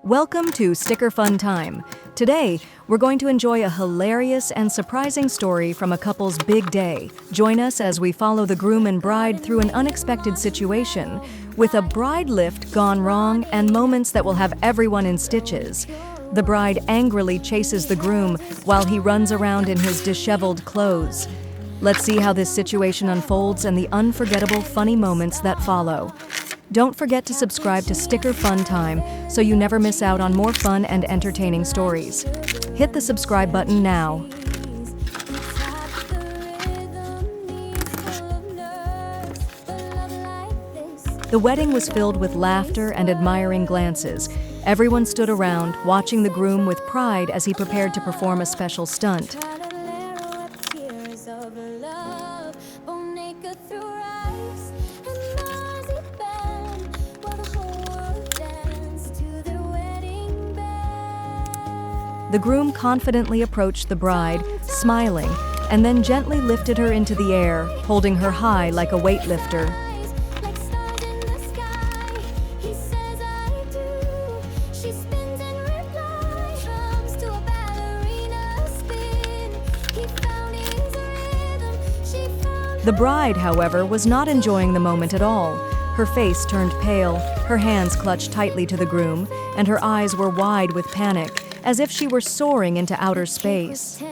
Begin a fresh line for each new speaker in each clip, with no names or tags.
Welcome to Sticker Fun Time. Today, we're going to enjoy a hilarious and surprising story from a couple's big day. Join us as we follow the groom and bride through an unexpected situation, with a bride lift gone wrong and moments that will have everyone in stitches. The bride angrily chases the groom while he runs around in his disheveled clothes. Let's see how this situation unfolds and the unforgettable funny moments that follow. Don't forget to subscribe to Sticker Fun Time so you never miss out on more fun and entertaining stories. Hit the subscribe button now. The wedding was filled with laughter and admiring glances. Everyone stood around, watching the groom with pride as he prepared to perform a special stunt. The groom confidently approached the bride, smiling, and then gently lifted her into the air, holding her high like a weightlifter. The bride, however, was not enjoying the moment at all. Her face turned pale, her hands clutched tightly to the groom, and her eyes were wide with panic, as if she were soaring into outer space.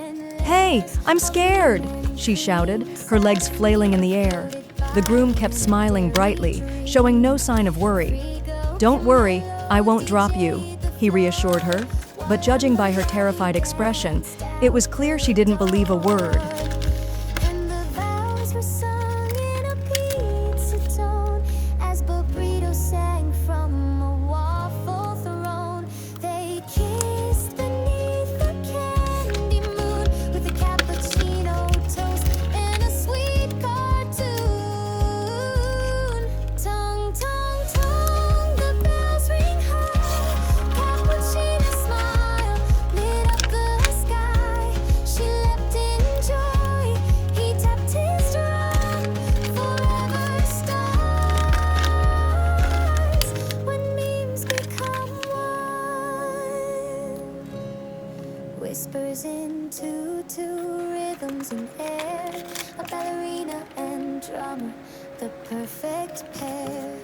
"Hey, I'm scared!" she shouted, her legs flailing in the air. The groom kept smiling brightly, showing no sign of worry. "Don't worry, I won't drop you," he reassured her. But judging by her terrified expression, it was clear she didn't believe a word.
Whispers into two rhythms in air, a ballerina and drummer, the perfect pair.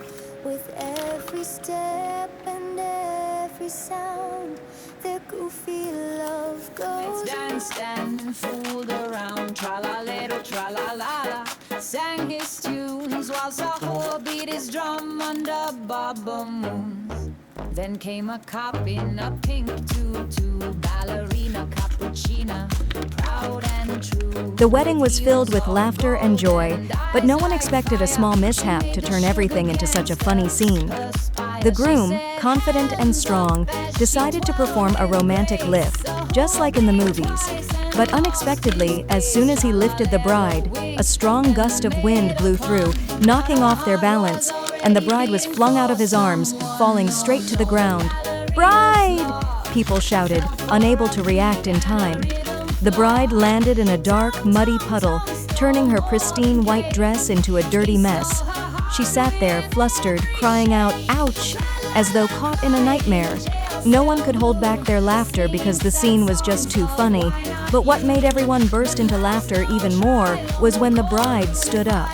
With every step and every sound, their goofy love goes.
Let's dance and fooled around, tra-la-little, tra-la-la-la. Sang his tunes while Sahur beat his drum under bubble moons. Then came a cop in a pink tutu, Ballerina Cappuccina, proud and true.
The wedding was filled with laughter and joy, but no one expected a small mishap to turn everything into such a funny scene. The groom, confident and strong, decided to perform a romantic lift, just like in the movies. But unexpectedly, as soon as he lifted the bride, a strong gust of wind blew through, knocking off their balance, and the bride was flung out of his arms, falling straight to the ground. "Bride!" people shouted, unable to react in time. The bride landed in a dark, muddy puddle, turning her pristine white dress into a dirty mess. She sat there, flustered, crying out, "Ouch!" as though caught in a nightmare. No one could hold back their laughter because the scene was just too funny, but what made everyone burst into laughter even more was when the bride stood up.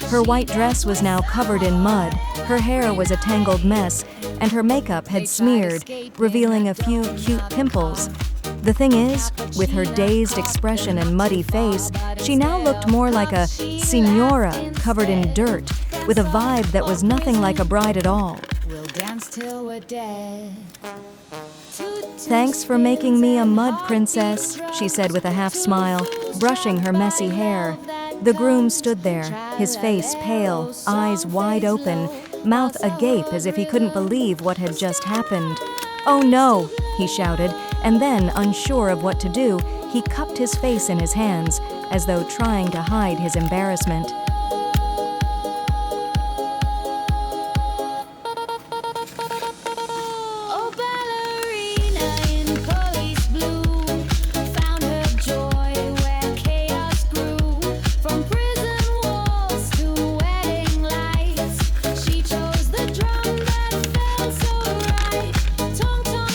Her white dress was now covered in mud, her hair was a tangled mess, and her makeup had smeared, revealing a few cute pimples. The thing is, with her dazed expression and muddy face, she now looked more like a signora covered in dirt, with a vibe that was nothing like a bride at all.
We'll dance till we're dead.
"Thanks for making me a mud princess," she said with a half smile, brushing her messy hair. The groom stood there, his face pale, eyes wide open, mouth agape as if he couldn't believe what had just happened. "Oh no!" he shouted, and then, unsure of what to do, he cupped his face in his hands, as though trying to hide his embarrassment.
She chose the drum that felt so right. Tung Tung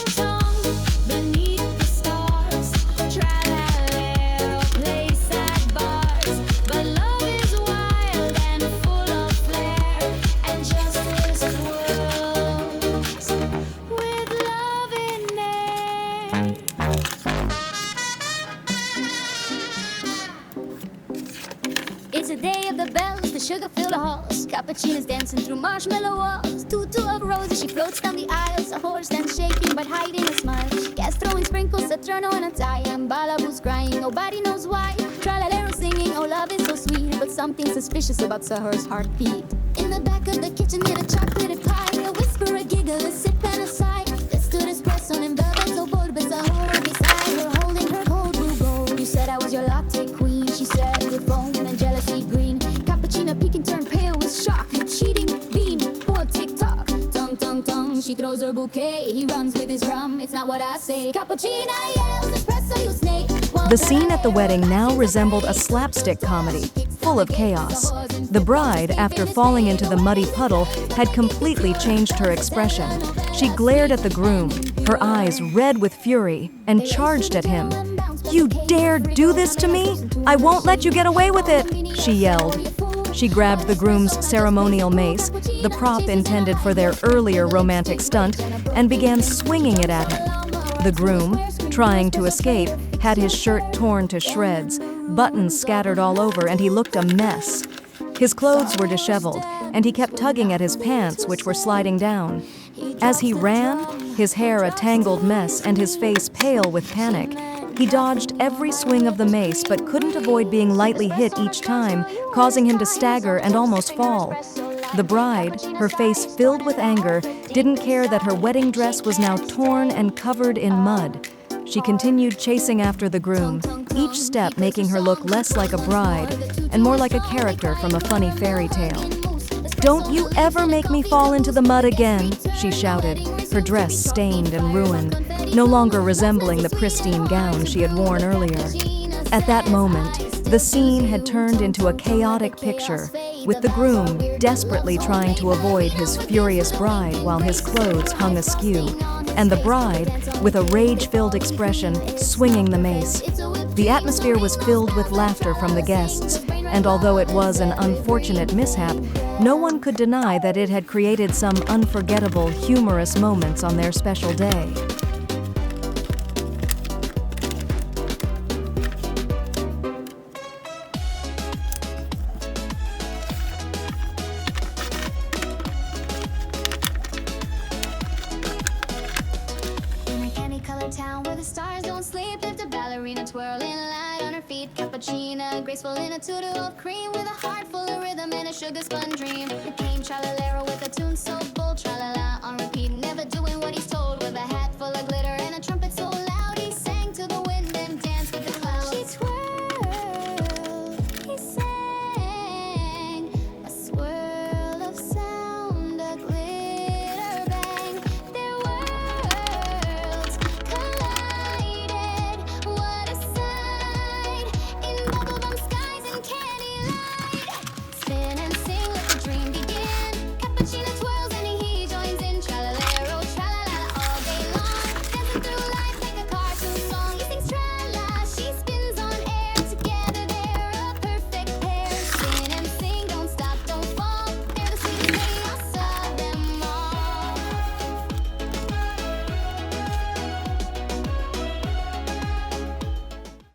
Cappuccina's dancing through marshmallow walls. Tutu of roses, she floats down the aisles. A horse stands shaking but hiding a smile. Gas throwing sprinkles, Saturno in a tie. And Balabu's crying, nobody knows why. Tralalero singing, oh love is so sweet. But something suspicious about Sahur's heartbeat. In the back of the kitchen near the chocolate pie, a whisper, a giggle, a sip and a sigh. There stood espresso and velvet so bold, but Sahur beside her, holding her cold blue gold. You said I was your latte queen, she said with foam and jealousy green. Cappuccina peeking, turned pale with shock. You cheating bean, poor TikTok. Tung tung tung, she throws her bouquet. He runs with his rum, it's not what I say. Cappuccina yells, espresso you snake.
The scene at the wedding now resembled a slapstick comedy, full of chaos. The bride, after falling into the muddy puddle, had completely changed her expression. She glared at the groom, her eyes red with fury, and charged at him. "You dare do this to me? I won't let you get away with it!" she yelled. She grabbed the groom's ceremonial mace, the prop intended for their earlier romantic stunt, and began swinging it at him. The groom, trying to escape, had his shirt torn to shreds, buttons scattered all over, and he looked a mess. His clothes were disheveled, and he kept tugging at his pants, which were sliding down. As he ran, his hair a tangled mess and his face pale with panic, he dodged every swing of the mace but couldn't avoid being lightly hit each time, causing him to stagger and almost fall. The bride, her face filled with anger, didn't care that her wedding dress was now torn and covered in mud. She continued chasing after the groom, each step making her look less like a bride and more like a character from a funny fairy tale. "Don't you ever make me fall into the mud again," she shouted, her dress stained and ruined, no longer resembling the pristine gown she had worn earlier. At that moment, the scene had turned into a chaotic picture, with the groom desperately trying to avoid his furious bride while his clothes hung askew, and the bride, with a rage-filled expression, swinging the mace. The atmosphere was filled with laughter from the guests, and although it was an unfortunate mishap, no one could deny that it had created some unforgettable, humorous moments on their special day.
Town where the stars don't sleep, lived a ballerina twirling light on her feet. Cappuccina, graceful in a tutu of cream, with a heart full of rhythm and a sugar spun dream. It came Tralalero with a tune so bold, tra-la-la on repeat, never doing what he's told.